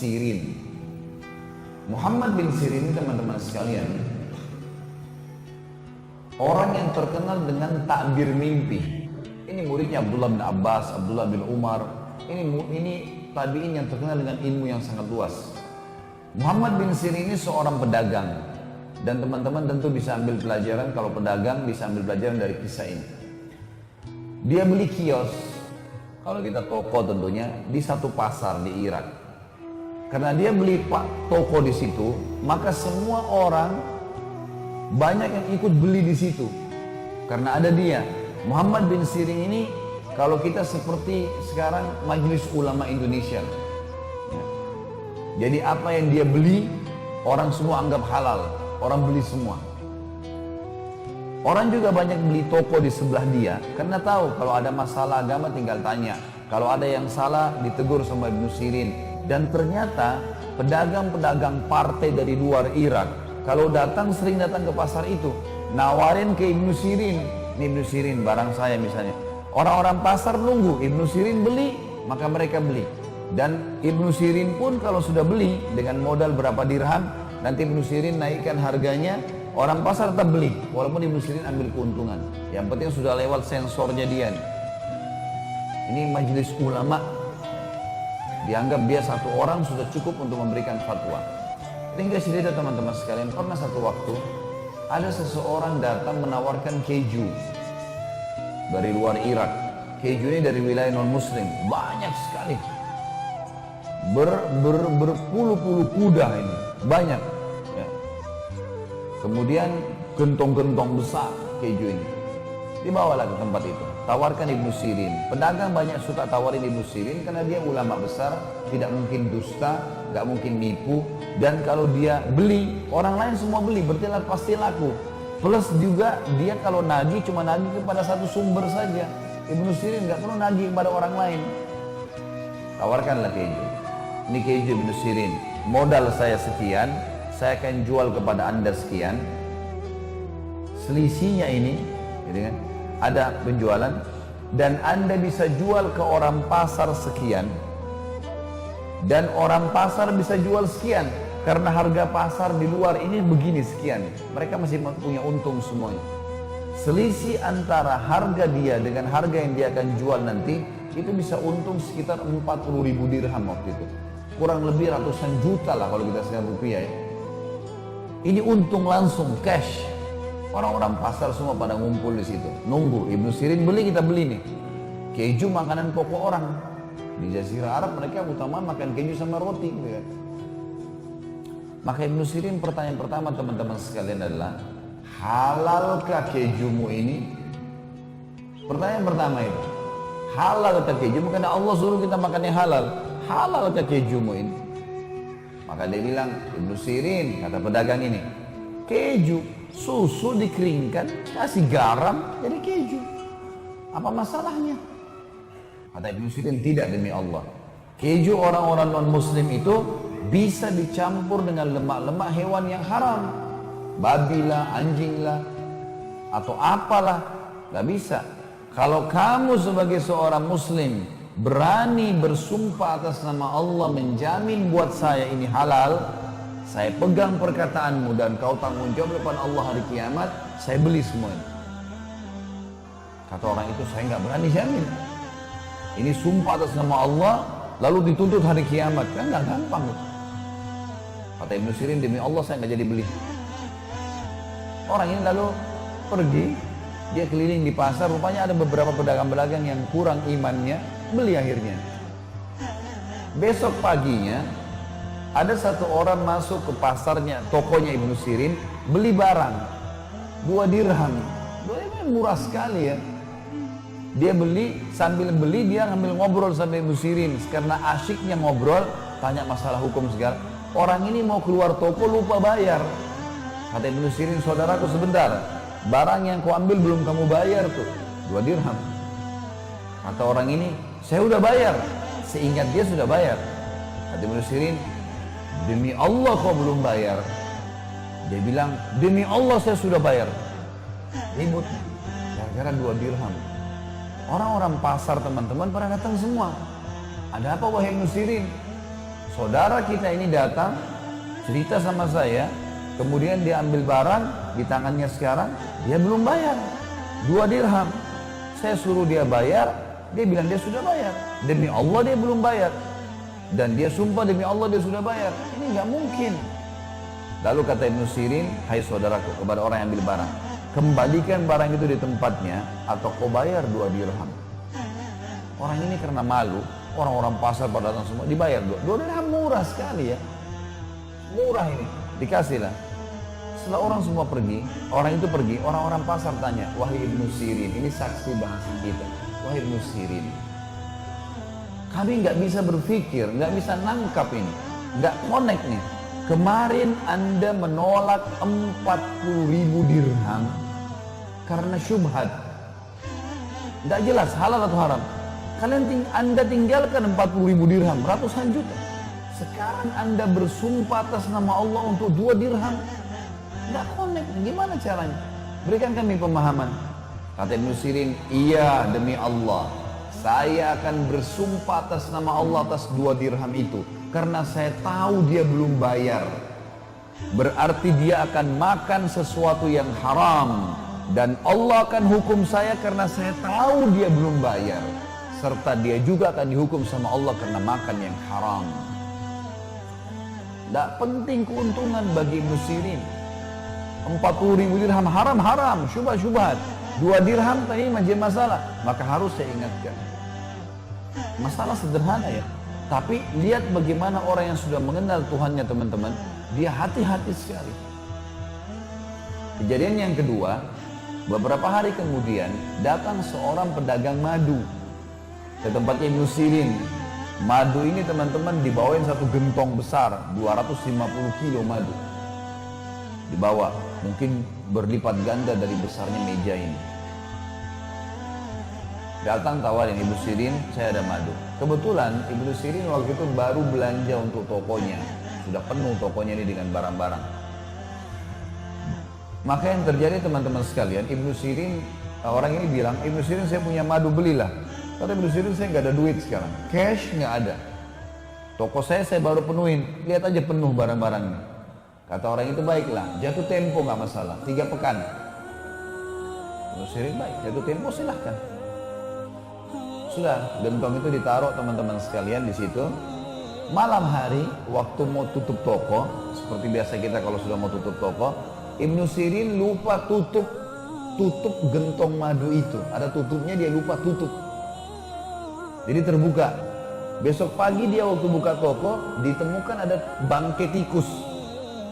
Sirin. Muhammad bin Sirin ini teman-teman sekalian, orang yang terkenal dengan takbir mimpi. Ini muridnya Abdullah bin Abbas, Abdullah bin Umar. Ini tabi'in yang terkenal dengan ilmu yang sangat luas. Muhammad bin Sirin ini seorang pedagang. Dan teman-teman tentu bisa ambil pelajaran, kalau pedagang bisa ambil pelajaran dari kisah ini. Dia beli kios, kalau kita toko tentunya, di satu pasar di Irak. Karena dia beli toko di situ, maka semua orang banyak yang ikut beli di situ. Karena ada dia. Muhammad bin Sirin ini, kalau kita seperti sekarang Majelis Ulama Indonesia. Jadi apa yang dia beli, orang semua anggap halal. Orang beli semua. Orang juga banyak beli toko di sebelah dia karena tahu kalau ada masalah agama tinggal tanya. Kalau ada yang salah ditegur sama Ibnu Sirin. Dan ternyata pedagang-pedagang partai dari luar Irak kalau datang sering datang ke pasar itu nawarin ke Ibnu Sirin. Ini Ibnu Sirin barang saya misalnya. Orang-orang pasar nunggu Ibnu Sirin beli, maka mereka beli. Dan Ibnu Sirin pun kalau sudah beli dengan modal berapa dirham, nanti Ibnu Sirin naikkan harganya, orang pasar tetap beli, walaupun Ibnu Sirin ambil keuntungan. Yang penting sudah lewat sensornya dia nih. Ini majelis ulama, dianggap dia satu orang sudah cukup untuk memberikan fatwa. Tinggal cerita teman-teman sekalian, pernah satu waktu ada seseorang datang menawarkan keju dari luar Irak. Keju ini dari wilayah non-muslim, banyak sekali. Berpuluh-puluh kuda ini, banyak. Ya. Kemudian gentong-gentong besar keju ini dibawalah ke tempat itu, tawarkan Ibnu Sirin. Pedagang banyak suka tawarin Ibnu Sirin karena dia ulama besar, tidak mungkin dusta, nggak mungkin nipu, dan kalau dia beli, orang lain semua beli, berarti pasti laku. Plus juga dia kalau nagih cuma nagih kepada satu sumber saja. Ibnu Sirin nggak perlu nagih kepada orang lain. Tawarkanlah keju. Ini keju Ibnu Sirin, modal saya sekian, saya akan jual kepada anda sekian. Selisihnya ini, gitu kan, ada penjualan, dan anda bisa jual ke orang pasar sekian, dan orang pasar bisa jual sekian, karena harga pasar di luar ini begini sekian. Mereka masih punya untung semuanya. Selisih antara harga dia dengan harga yang dia akan jual nanti, itu bisa untung sekitar 40.000 dirham waktu itu. Kurang lebih ratusan juta lah kalau kita sekarang rupiah ya. Ini untung langsung cash. Orang-orang pasar semua pada ngumpul di situ, nunggu Ibnu Sirin beli, kita beli nih. Keju makanan pokok orang di Jazirah Arab, mereka utama makan keju sama roti gitu ya. Maka Ibnu Sirin pertanyaan pertama teman-teman sekalian adalah, halalkah kejumu ini? Pertanyaan pertama itu, halal kata kejumu? Karena Allah suruh kita makan yang halal. Halal kata kejumu ini? Maka dia bilang, Ibnu Sirin, kata pedagang ini, keju, susu dikeringkan, kasih garam, jadi keju. Apa masalahnya? Kata Ibnu Sirin, tidak demi Allah. Keju orang-orang non-muslim itu bisa dicampur dengan lemak-lemak hewan yang haram. Babi lah, anjing lah, atau apalah, gak bisa. Kalau kamu sebagai seorang muslim berani bersumpah atas nama Allah menjamin buat saya ini halal, saya pegang perkataanmu dan kau tanggung jawab depan Allah hari kiamat, saya beli semua ini. Kata orang itu, saya nggak berani jamin. Ini sumpah atas nama Allah lalu dituntut hari kiamat, kan nggak gampang. Kata Ibnu Sirin, demi Allah saya nggak jadi beli. Orang ini lalu pergi, dia keliling di pasar, rupanya ada beberapa pedagang-pedagang yang kurang imannya, beli akhirnya. Besok paginya ada satu orang masuk ke pasarnya, tokonya Ibnu Sirin, beli barang 2 dirham. 2 dirham murah sekali ya. Dia beli, sambil beli dia ngambil ngobrol sama Ibnu Sirin, karena asyiknya ngobrol, tanya masalah hukum segala. Orang ini mau keluar toko lupa bayar. Kata Ibnu Sirin, saudaraku sebentar, barang yang kau ambil belum kamu bayar tuh, 2 dirham. Kata orang ini, saya udah bayar. Seingat dia sudah bayar. Kata Ibnu Sirin, demi Allah kau belum bayar. Dia bilang, demi Allah saya sudah bayar. Ribut, gara-gara 2 dirham. Orang-orang pasar teman-teman pada datang semua. Ada apa wahai Ibnu Sirin? Saudara kita ini datang, cerita sama saya, kemudian dia ambil barang di tangannya sekarang, dia belum bayar. 2 dirham. Saya suruh dia bayar, dia bilang dia sudah bayar. Demi Allah dia belum bayar. Dan dia sumpah demi Allah dia sudah bayar. Ini nggak mungkin. Lalu kata Ibnu Sirin, hai saudaraku, kepada orang yang ambil barang, kembalikan barang itu di tempatnya atau kau bayar 2 dirham. Orang ini karena malu, orang-orang pasar pada datang semua dibayar 2 dirham, murah sekali ya. Murah ini, dikasihlah. Setelah orang semua pergi, orang itu pergi, orang-orang pasar tanya, wahai Ibnu Sirin, ini saksi bahasa kita. Wahai Ibnu Sirin, kami nggak bisa berpikir, nggak bisa nangkap ini, nggak connect nih. Kemarin Anda menolak 40.000 dirham karena syubhat, nggak jelas halal atau haram. Anda tinggalkan 40.000 dirham, ratusan juta. Sekarang Anda bersumpah atas nama Allah untuk 2 dirham, nggak connect. Gimana caranya? Berikan kami pemahaman. Kata Ibnu Sirin, iya demi Allah, saya akan bersumpah atas nama Allah atas 2 dirham itu. Karena saya tahu dia belum bayar. Berarti dia akan makan sesuatu yang haram. Dan Allah akan hukum saya karena saya tahu dia belum bayar. Serta dia juga akan dihukum sama Allah karena makan yang haram. Tidak penting keuntungan bagi Ibnu Sirin. 40.000 dirham haram, syubhat. 2 dirham tadi majid masalah. Maka harus saya ingatkan. Masalah sederhana ya. Tapi lihat bagaimana orang yang sudah mengenal Tuhannya teman-teman, dia hati-hati sekali. Kejadian yang kedua, beberapa hari kemudian datang seorang pedagang madu ke tempatnya Ibnu Sirin. Madu ini teman-teman dibawain satu gentong besar, 250 kilo madu. Dibawa, mungkin berlipat ganda dari besarnya meja ini. Datang tawarin Ibnu Sirin, saya ada madu. Kebetulan Ibnu Sirin waktu itu baru belanja untuk tokonya. Sudah penuh tokonya ini dengan barang-barang. Maka yang terjadi teman-teman sekalian, Ibnu Sirin, orang ini bilang, Ibnu Sirin saya punya madu, belilah. Kata Ibnu Sirin, saya nggak ada duit sekarang, cash nggak ada. Toko saya baru penuhin, lihat aja penuh barang-barangnya. Kata orang itu, baiklah, jatuh tempo nggak masalah, 3 pekan. Ibnu Sirin, baik, jatuh tempo silahkan. Sudah, gentong itu ditaruh teman-teman sekalian di situ. Malam hari, waktu mau tutup toko, seperti biasa kita kalau sudah mau tutup toko, Ibnu Sirin lupa tutup gentong madu itu. Ada tutupnya, dia lupa tutup. Jadi terbuka. Besok pagi dia waktu buka toko, ditemukan ada bangkai tikus.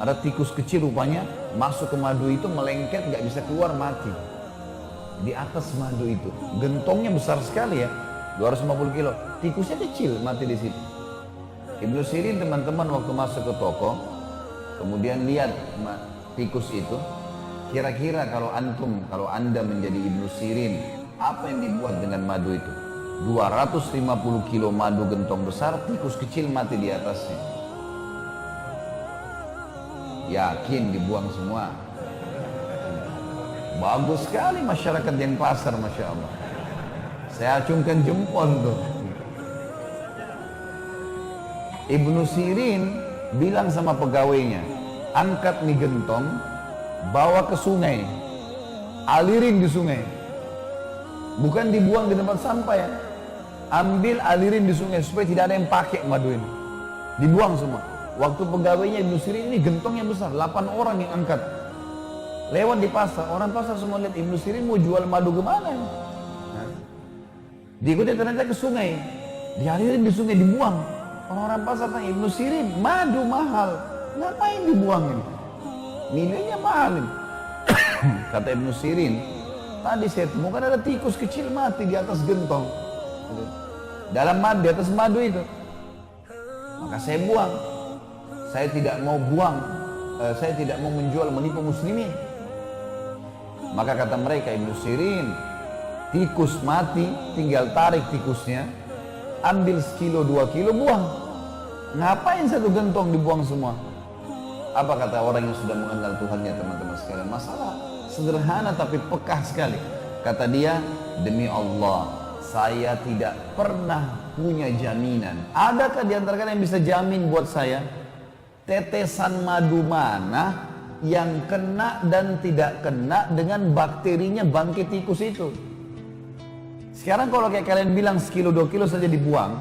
Ada tikus kecil rupanya, masuk ke madu itu, melengket, gak bisa keluar, mati. Di atas madu itu. Gentongnya besar sekali ya. 250 kilo, tikusnya kecil, mati di situ. Ibnu Sirin teman-teman waktu masuk ke toko, kemudian lihat tikus itu, kira-kira kalau anda menjadi Ibnu Sirin, apa yang dibuat dengan madu itu? 250 kilo madu gentong besar, tikus kecil mati di atasnya. Yakin dibuang semua? Bagus sekali masyarakat yang pasar, Masya Allah. Saya acungkan jempol tuh. Ibnu Sirin bilang sama pegawainya, angkat nih gentong, bawa ke sungai, alirin di sungai. Bukan dibuang di tempat sampah ya. Ambil, alirin di sungai supaya tidak ada yang pakai madu ini. Dibuang semua. Waktu pegawainya Ibnu Sirin ini gentongnya besar, 8 orang yang angkat. Lewat di pasar, orang pasar semua lihat Ibnu Sirin mau jual madu kemana ya? Diikuti ternyata ke sungai, dialirin di sungai, dibuang. Orang-orang pasar tanya, Ibnu Sirin, madu mahal, ngapain dibuangin? Nilainya mahal ini. Kata Ibnu Sirin, tadi saya temukan ada tikus kecil mati di atas gentong, dalam madu, di atas madu itu. Maka saya buang. Saya tidak mau buang, saya tidak mau menjual, menipu muslimin. Maka kata mereka, Ibnu Sirin, tikus mati, tinggal tarik tikusnya, ambil sekilo 2 kilo, buang. Ngapain satu gentong dibuang semua? Apa kata orang yang sudah mengenal Tuhannya teman-teman sekalian? Masalah sederhana tapi pekah sekali. Kata dia, demi Allah, saya tidak pernah punya jaminan. Adakah di antara kalian yang bisa jamin buat saya tetesan madu mana yang kena dan tidak kena dengan bakterinya bangkit tikus itu? Sekarang kalau kayak kalian bilang sekilo 2 kilo saja dibuang,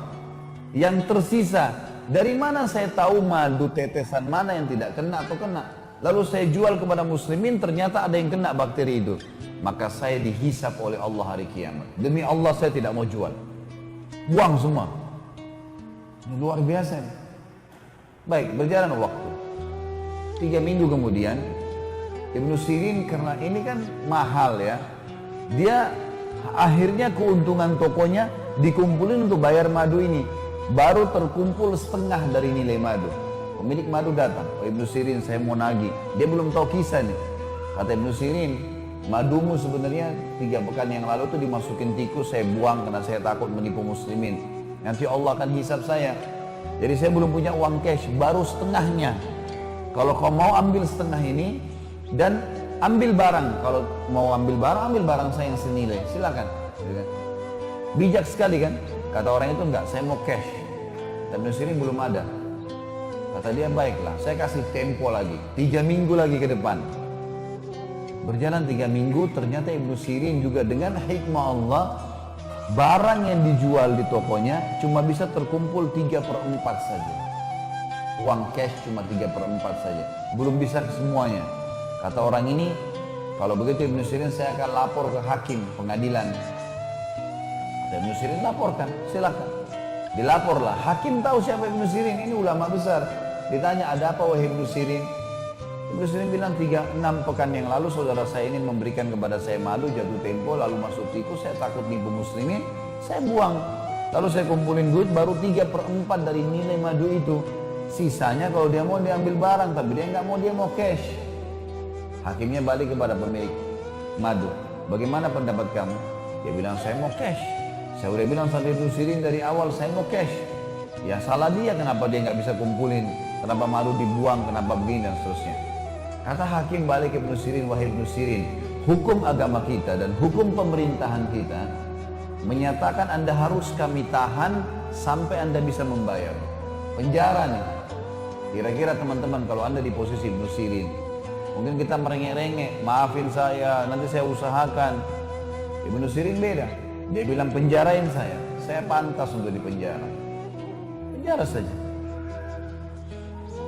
yang tersisa dari mana saya tahu madu tetesan mana yang tidak kena atau kena? Lalu saya jual kepada muslimin, ternyata ada yang kena bakteri itu. Maka saya dihisap oleh Allah hari kiamat. Demi Allah saya tidak mau jual. Buang semua. Ini luar biasa. Baik, berjalan waktu. 3 minggu kemudian, Ibnu Sirin karena ini kan mahal ya, dia akhirnya keuntungan tokonya dikumpulin untuk bayar madu ini. Baru terkumpul setengah dari nilai madu. Pemilik madu datang, oh Ibnu Sirin saya mau nagih. Dia belum tahu kisah nih. Kata Ibnu Sirin, madumu sebenarnya 3 pekan yang lalu tuh dimasukin tikus, saya buang karena saya takut menipu muslimin. Nanti Allah akan hisap saya. Jadi saya belum punya uang cash, baru setengahnya. Kalau kau mau ambil setengah ini dan ambil barang. Kalau mau ambil barang saya yang senilai. Silakan. Bijak sekali kan? Kata orang itu enggak, saya mau cash. Dan Ibnu Sirin belum ada. Kata dia, baiklah, saya kasih tempo lagi. 3 minggu lagi ke depan. Berjalan 3 minggu, ternyata Ibnu Sirin juga dengan hikmah Allah, barang yang dijual di tokonya cuma bisa terkumpul 3/4 saja. Uang cash cuma 3/4 saja. Belum bisa ke semuanya. Kata orang ini, kalau begitu Ibnu Sirin saya akan lapor ke hakim pengadilan. Dan Ibnu Sirin laporkan, silakan. Dilaporlah, hakim tahu siapa Ibnu Sirin, ini ulama besar. Ditanya, ada apa wahai Ibnu Sirin? Ibnu Sirin bilang, 6 pekan yang lalu saudara saya ini memberikan kepada saya madu, jatuh tempo, lalu masuk tikus, saya takut nipu muslimin, saya buang. Lalu saya kumpulin duit, baru 3/4 dari nilai madu itu. Sisanya kalau dia mau diambil barang, tapi dia nggak mau, dia mau cash. Hakimnya balik kepada pemilik madu. Bagaimana pendapat kamu? Dia bilang, saya mau cash. Saya udah bilang sama Ibnu Sirin dari awal, saya mau cash. Ya salah dia, kenapa dia nggak bisa kumpulin? Kenapa madu dibuang? Kenapa begini dan seterusnya? Kata hakim balik ke Ibnu Sirin, wahai Ibnu Sirin, hukum agama kita dan hukum pemerintahan kita menyatakan Anda harus kami tahan sampai Anda bisa membayar. Penjara nih. Kira-kira teman-teman kalau Anda di posisi Ibnu Sirin, mungkin kita merengek-rengek, maafin saya, nanti saya usahakan. Ibnu Sirin beda. Dia bilang penjarain saya pantas untuk dipenjara. Penjara saja.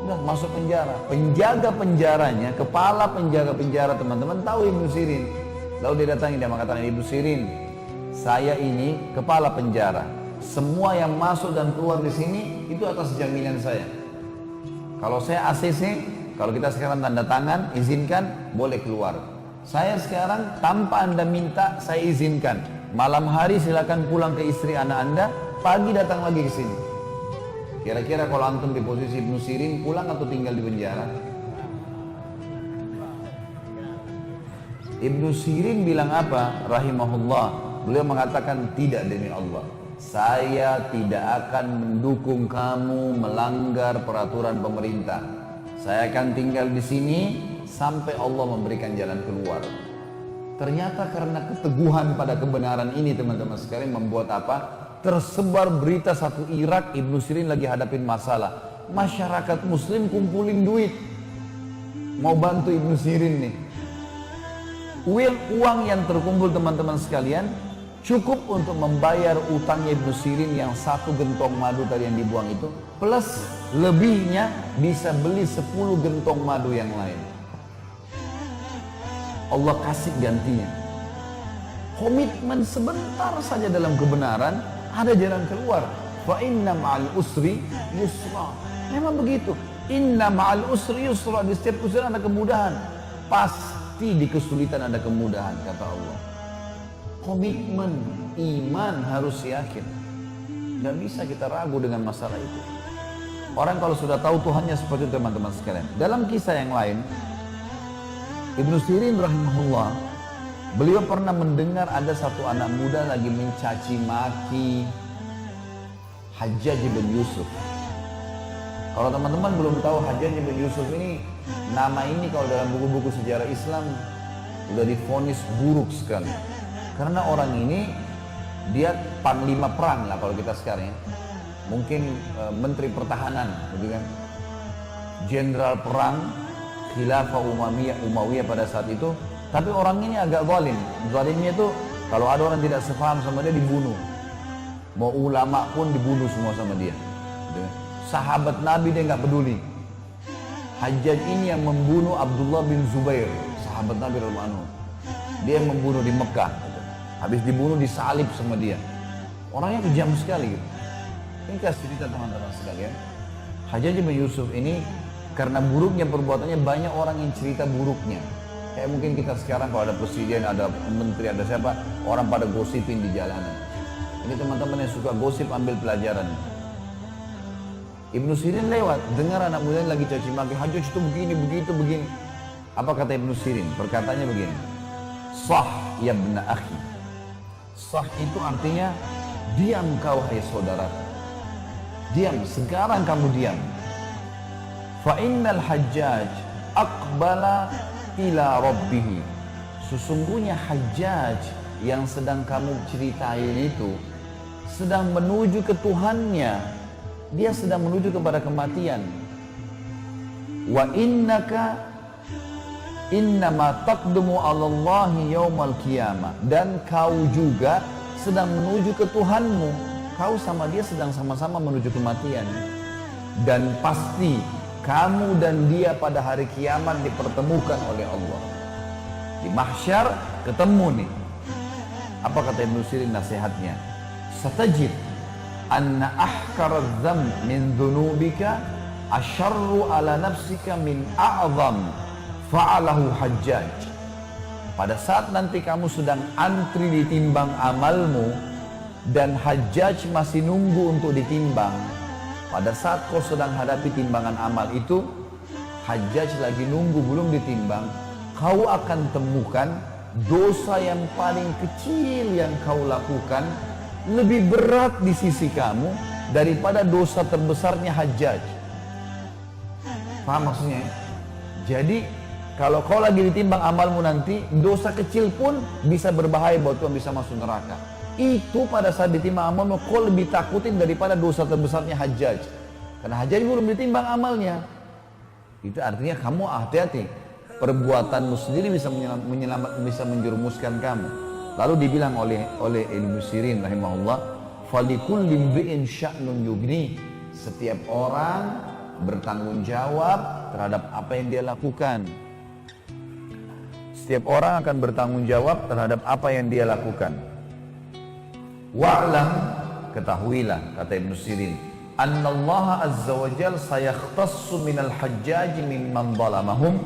Udah masuk penjara. Penjaga penjaranya, kepala penjaga penjara teman-teman tahu Ibnu Sirin. Lalu dia datangi, dia mengatakan, Ibnu Sirin, saya ini kepala penjara. Semua yang masuk dan keluar di sini itu atas jaminan saya. Kalau saya ACC, kalau kita sekarang tanda tangan, izinkan, boleh keluar. Saya sekarang tanpa Anda minta, saya izinkan. Malam hari silakan pulang ke istri anak Anda, pagi datang lagi ke sini. Kira-kira kalau antum di posisi Ibnu Sirin, pulang atau tinggal di penjara? Ibnu Sirin bilang apa? Rahimahullah. Beliau mengatakan, tidak demi Allah. Saya tidak akan mendukung kamu melanggar peraturan pemerintah. Saya akan tinggal di sini sampai Allah memberikan jalan keluar. Ternyata karena keteguhan pada kebenaran ini teman-teman sekalian membuat apa? Tersebar berita satu Irak, Ibnu Sirin lagi hadapin masalah. Masyarakat muslim kumpulin duit. Mau bantu Ibnu Sirin nih. Uang yang terkumpul teman-teman sekalian cukup untuk membayar utangnya Ibnu Sirin yang 1 gentong madu tadi yang dibuang itu. Plus lebihnya bisa beli 10 gentong madu yang lain. Allah kasih gantinya. Komitmen sebentar saja dalam kebenaran, ada jalan keluar. Fa inna ma'al usri yusra. Memang begitu. Inna ma'al usri yusra. Di setiap kesulitan ada kemudahan. Pasti di kesulitan ada kemudahan, kata Allah. Komitmen, iman harus yakin. Gak bisa kita ragu dengan masalah itu. Orang kalau sudah tahu Tuhannya seperti itu teman-teman sekalian. Dalam kisah yang lain, Ibnu Sirin rahimahullah, beliau pernah mendengar ada satu anak muda lagi mencaci maki Hajjaj bin Yusuf. Kalau teman-teman belum tahu Hajjaj bin Yusuf ini, nama ini kalau dalam buku-buku sejarah Islam sudah divonis buruk sekali. Karena orang ini Dia panglima perang lah kalau kita sekarang ya. Mungkin menteri pertahanan, gitu kan. Jenderal perang khilafah Umayyah pada saat itu. Tapi orang ini agak zalim. Zalimnya itu kalau ada orang tidak sepaham sama dia dibunuh. Mau ulama pun dibunuh semua sama dia. Gitu kan. Sahabat Nabi dia nggak peduli. Hajjaj ini yang membunuh Abdullah bin Zubair, sahabat Nabi radhiyallahu anhu. Dia yang membunuh di Mekah. Gitu. Habis dibunuh disalib sama dia. Orangnya kejam sekali. Gitu. Ini kasih cerita teman-teman sekalian. Hajjaj bin Yusuf ini karena buruknya perbuatannya banyak orang yang cerita buruknya. Kayak mungkin kita sekarang kalau ada presiden, ada menteri, ada siapa, orang pada gosipin di jalanan. Ini teman-teman yang suka gosip ambil pelajaran. Ibnu Sirin lewat, dengar anak muda lagi caci maki, Hajjaj itu begini, begitu, begini. Apa kata Ibnu Sirin? Perkataannya begini. Sah ya ibna akhi. Sah itu artinya diam kau hai saudara. Diam, sekarang kamu diam. Fa innal Hajjaj aqbala ila rabbih. Sesungguhnya Hajjaj yang sedang kamu ceritain itu sedang menuju ke Tuhannya. Dia sedang menuju kepada kematian. Wa innaka innama taqdumu 'ala Allahi yaumal qiyamah. Dan kau juga sedang menuju ke Tuhanmu. Kau sama dia sedang sama-sama menuju kematian. Dan pasti kamu dan dia pada hari kiamat dipertemukan oleh Allah. Di mahsyar ketemu nih. Apa kata Ibnu Sirin nasihatnya? Satajid anna ahkara dzam min dzunubika asyarru ala nafsika min a'zam fa'alahu Hajjaj. Pada saat nanti kamu sedang antri ditimbang amalmu dan Hajjaj masih nunggu untuk ditimbang. Pada saat kau sedang hadapi timbangan amal itu, Hajjaj lagi nunggu belum ditimbang, kau akan temukan dosa yang paling kecil yang kau lakukan lebih berat di sisi kamu daripada dosa terbesarnya Hajjaj. Paham maksudnya? Jadi kalau kau lagi ditimbang amalmu nanti, dosa kecil pun bisa berbahaya buat kau, bisa masuk neraka. Itu pada saat ditimbang amalmu kau lebih takutin daripada dosa terbesarnya Hajjaj. Karena Hajjaj belum ditimbang amalnya. Itu artinya kamu hati-hati. Perbuatanmu sendiri bisa bisa menjerumuskan kamu. Lalu dibilang oleh Ibnu Sirin rahimahullah, "Falikulli imri'in sya'nun yughni." Setiap orang bertanggung jawab terhadap apa yang dia lakukan. Setiap orang akan bertanggung jawab terhadap apa yang dia lakukan. Wa'lam, ketahuilah, kata Ibnu Sirin, annallaha azza wa jalla sayakhtassu minal hajjaj mimman zalamahum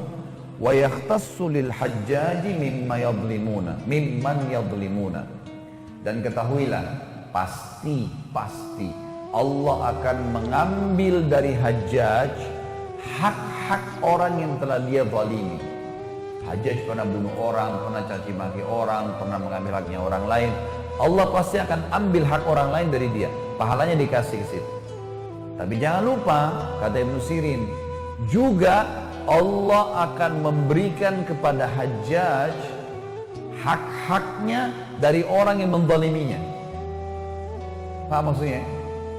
wa yakhtassu lil hajjaj mimman yadhlimuna. Dan ketahuilah, pasti Allah akan mengambil dari Hajjaj hak-hak orang yang telah dia zalimi. Hajjaj pernah bunuh orang, pernah caci maki orang, pernah mengambil haknya orang lain. Allah pasti akan ambil hak orang lain dari dia, pahalanya dikasih ke situ. Tapi jangan lupa, kata Ibnu Sirin, juga Allah akan memberikan kepada Hajjaj hak-haknya dari orang yang menzaliminya. Paham maksudnya?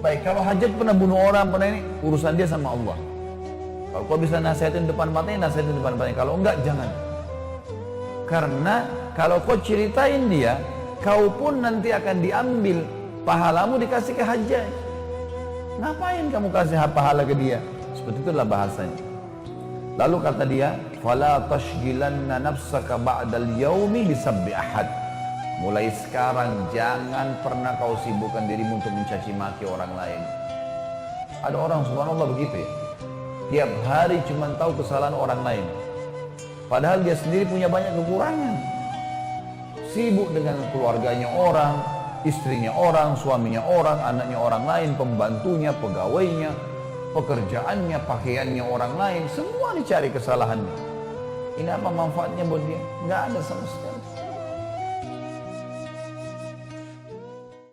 Baik, kalau Hajjaj pernah bunuh orang, pernah ini, urusan dia sama Allah. Kalau kau bisa nasihatin depan matanya, nasihatin depan matanya. Kalau enggak, jangan. Karena kalau kau ceritain dia, kau pun nanti akan diambil pahalamu dikasih ke Hajjaj. Ngapain kamu kasih pahala ke dia? Seperti itulah bahasanya. Lalu kata dia, "Fala tashghilanna nafsaka ba'dal yaumi bisabbi ahad." Mulai sekarang jangan pernah kau sibukkan dirimu untuk mencaci maki orang lain. Ada orang subhanallah begitu ya. Tiap hari cuma tahu kesalahan orang lain. Padahal dia sendiri punya banyak kekurangan. Sibuk dengan keluarganya orang, istrinya orang, suaminya orang, anaknya orang lain, pembantunya, pegawainya, pekerjaannya, pakaiannya orang lain. Semua dicari kesalahannya. Ini apa manfaatnya buat dia? Nggak ada sama sekali.